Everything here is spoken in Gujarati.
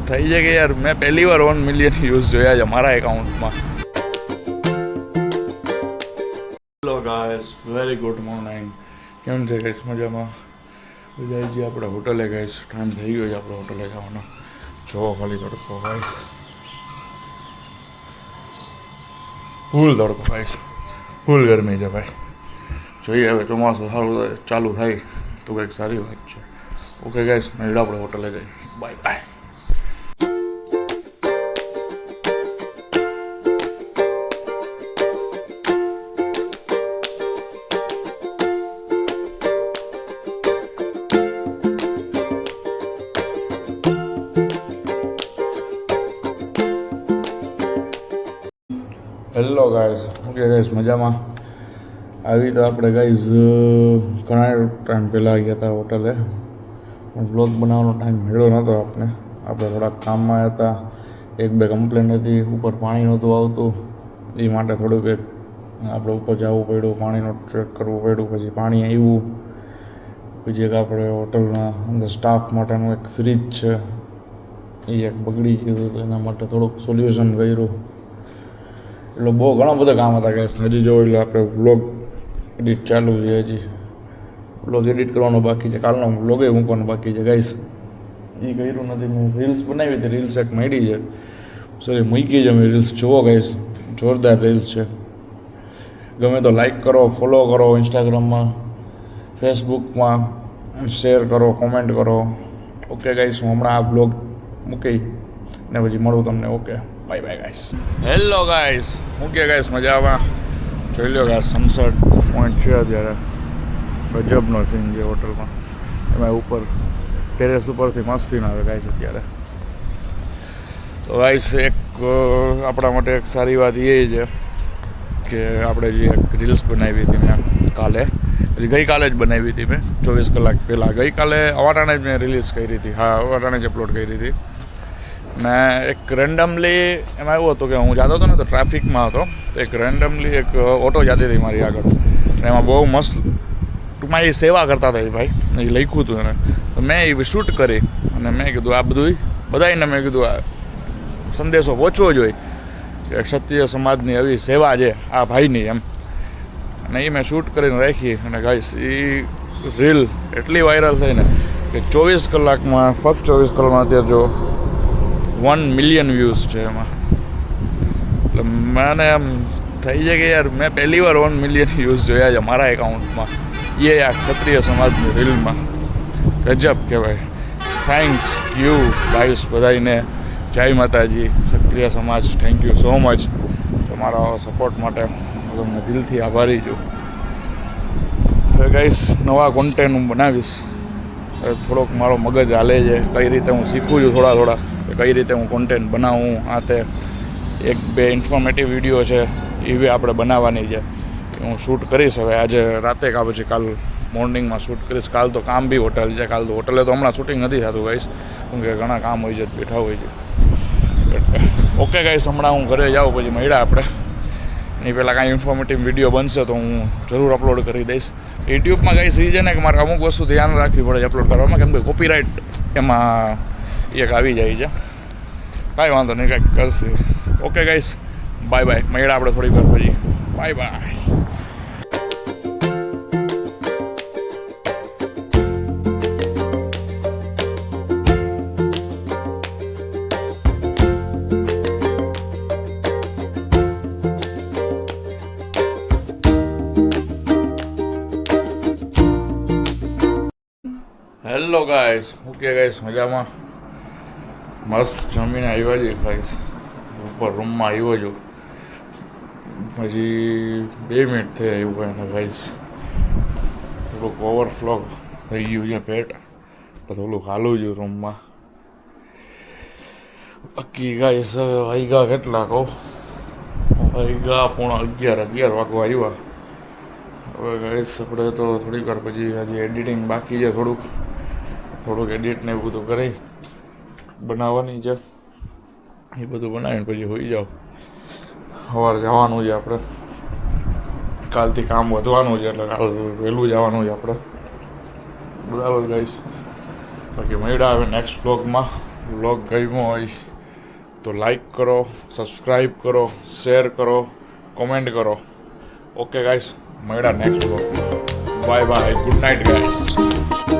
થઈ છે કે યાર મેં પહેલી વાર 1 મિલિયન વ્યૂઝ જોયા છે મારા એકાઉન્ટમાં. Hello guys, very good morning. કેમ છે ગાઈસ? મજામાં? જઈએ આપણે હોટલે ગાઈસ. ટાઈમ થઈ ગયો છે આપણે હોટલે જવાનો. જો ખાલી તડકો ભાઈ, ફૂલ તડકો ભાઈ, ફૂલ ગરમી છે ભાઈ. જોઈએ હવે ચોમાસું સારું ચાલુ થાય તો કંઈક સારી વાત છે. ઓકે ગાઈસ, મળીએ આપણે હોટલે જઈએ. Bye bye. Hello guys, okay guys, મજામાં? આવી તો આપણે ગાઈસ ઘણા ટાઈમ પહેલાં ગયા હતા હોટલે, પણ વ્લોગ બનાવવાનો ટાઈમ મળ્યો નહોતો આપણે થોડાક કામમાં હતા. 1-2 કમ્પ્લેન હતી, ઉપર પાણી નહોતું આવતું, એ માટે થોડુંક આપણે ઉપર જવું પડ્યું, પાણીનો ચેક કરવું પડ્યું. પછી પાણી આવ્યું. પછી એક આપણે હોટલના અંદર સ્ટાફ માટેનું એક ફ્રીજ છે, એ એક બગડી ગયું હતું, એના માટે થોડુંક સોલ્યુશન કર્યું. એટલે બહુ ઘણા બધા કામ હતા ગાઈસ. હજી જો એટલે આપણે વ્લોગ એડિટ ચાલુ છે, હજી વ્લોગ એડિટ કરવાનો બાકી છે, કાલનો વ્લોગે મૂકવાનો બાકી છે ગાઈસ. એ કર્યું નથી. મેં રીલ્સ બનાવી હતી, રીલ્સ એક મળી છે, સોરી મૂકી છે મેં રીલ્સ. જુઓ ગાઈસ, જોરદાર રીલ્સ છે. ગમે તો લાઈક કરો, ફોલો કરો, ઇન્સ્ટાગ્રામમાં, ફેસબુકમાં શેર કરો, કોમેન્ટ કરો. ઓકે ગાઈસ, હું હમણાં આ વ્લોગ મૂકી ને પછી મળું તમને. Okay, bye bye guys. Hello guys, હું કે ગાઈસ મજામાં? જોઈ લો ગાઈસ, સનસેટ પોઈન્ટ છે અત્યારે. ગજબનો સીન છે હોટલમાં. એમાં ઉપર ટેરેસ ઉપરથી મસ્તી ના આવે ગાઈસ અત્યારે. તો ગાઈસ, એક આપણા માટે એક સારી વાત એ છે કે આપણે જે એક રીલ્સ બનાવી હતી મેં કાલે, ગઈકાલે જ બનાવી હતી મેં, 24 કલાક પહેલાં. ગઈકાલે અવાટાણે જ મેં રિલીઝ કરી હતી. હા, અવાટાણે જ અપલોડ કરી હતી. ને એક રેન્ડમલી એમાં એવું હતું કે હું જતો હતો ને તો ટ્રાફિકમાં હતો, તો એક રેન્ડમલી એક ઓટો જતી હતી મારી આગળ, ને એમાં બહુ મસ્ત ટૂંકમાં એ સેવા કરતા હતા એ ભાઈ, એ લખ્યું હતું એને. તો મેં એ શૂટ કરી અને મેં કીધું આ બધું બધાને મેં કીધું આ સંદેશો પહોંચવો જોઈએ કે ક્ષત્રિય સમાજની આવી સેવા છે આ ભાઈની એમ. અને એ મેં શૂટ કરીને રાખી. અને ગાઈસ, એ રીલ એટલી વાયરલ થઈ ને કે 24 કલાકમાં, ફર્સ્ટ 24 કલાકમાં અત્યારે જો 1 મિલિયન વ્યૂઝ છે એમાં. એટલે મને એમ થઈ છે કે યાર મેં પહેલી વાર 1 મિલિયન વ્યૂઝ જોયા છે મારા એકાઉન્ટમાં, એ આ ક્ષત્રિય સમાજની રીલમાં. ગજબ કહેવાય. થેન્ક્સ યુ ગાઈસ બધાને. જય માતાજી, ક્ષત્રિય સમાજ, થેન્ક યુ સો મચ તમારા સપોર્ટ માટે. હું તમને દિલથી આભારી છું. હવે ગાઈસ, નવા કોન્ટેન્ટ હું બનાવીશ. થોડોક મારો મગજ હાલે છે, કઈ રીતે હું શીખું છું થોડા કઈ રીતે હું કોન્ટેન્ટ બનાવું. આ તે 1-2 ઇન્ફોર્મેટિવ વિડીયો છે એ બી આપણે બનાવવાની છે, હું શૂટ કરીશ. હવે આજે રાતે કાં પછી કાલ મોર્નિંગમાં શૂટ કરીશ. કાલ તો કામ બી હોટલ છે. કાલ તો હોટલે તો હમણાં શૂટિંગ નથી થતું ગાઈસ, કેમ કે ઘણા કામ હોય છે, બેઠા હોય છે. ઓકે ગાઈસ, હમણાં હું ઘરે જાઉં, પછી મળ્યા આપણે. એની પહેલાં કાંઈ ઇન્ફોર્મેટિવ વિડીયો બનશે તો હું જરૂર અપલોડ કરી દઈશ. યુટ્યુબમાં ગાઈસ એ છે ને કે મારે અમુક વસ્તુ ધ્યાન રાખવી પડે છે અપલોડ કરવામાં, કેમ કે કોપીરાઇટ એમાં એક આવી જાય છે. કાંઈ વાંધો નહીં, કાંઈક કરશે. Okay guys, bye bye. મળ્યા આપણે થોડી વાર પછી. Bye bye. Hello guys, okay guys, મજામાં? મસ્ત જમીને આવ્યા છે ગાઈસ. ઉપર રૂમમાં આવ્યો છું, હજી 2 મિનિટ થઈ આવ્યું એને ગાઈસ. થોડુંક ઓવરફ્લો થઈ ગયું છે પેટ, તો થોડુંક હાલું છું રૂમમાં. બાકી ગાઈસ, હવે વાગ્યા કેટલા કહું? વાગ્યા 11:30 વાગવા આવ્યા. હવે ગાઈસ, આપણે તો થોડીક વાર પછી હજી એડિટિંગ બાકી છે, થોડુંક એડિટ ને એવું બધું કરી બનાવવાની છે. એ બધું બનાવીને પછી હોઈ જાઓ. સવારે જવાનું છે આપણે, કાલથી કામ વધવાનું છે, એટલે કાલ વહેલું જવાનું છે આપણે. બરાબર ગાઈસ. બાકી મળ્યા હવે નેક્સ્ટ બ્લોગમાં. વ્લોગ ગમ્યો હોય તો લાઈક કરો, સબસ્ક્રાઈબ કરો, શેર કરો, કોમેન્ટ કરો. ઓકે ગાઈસ, મળ્યા નેક્સ્ટ વ્લોગમાં. Bye bye, good night guys.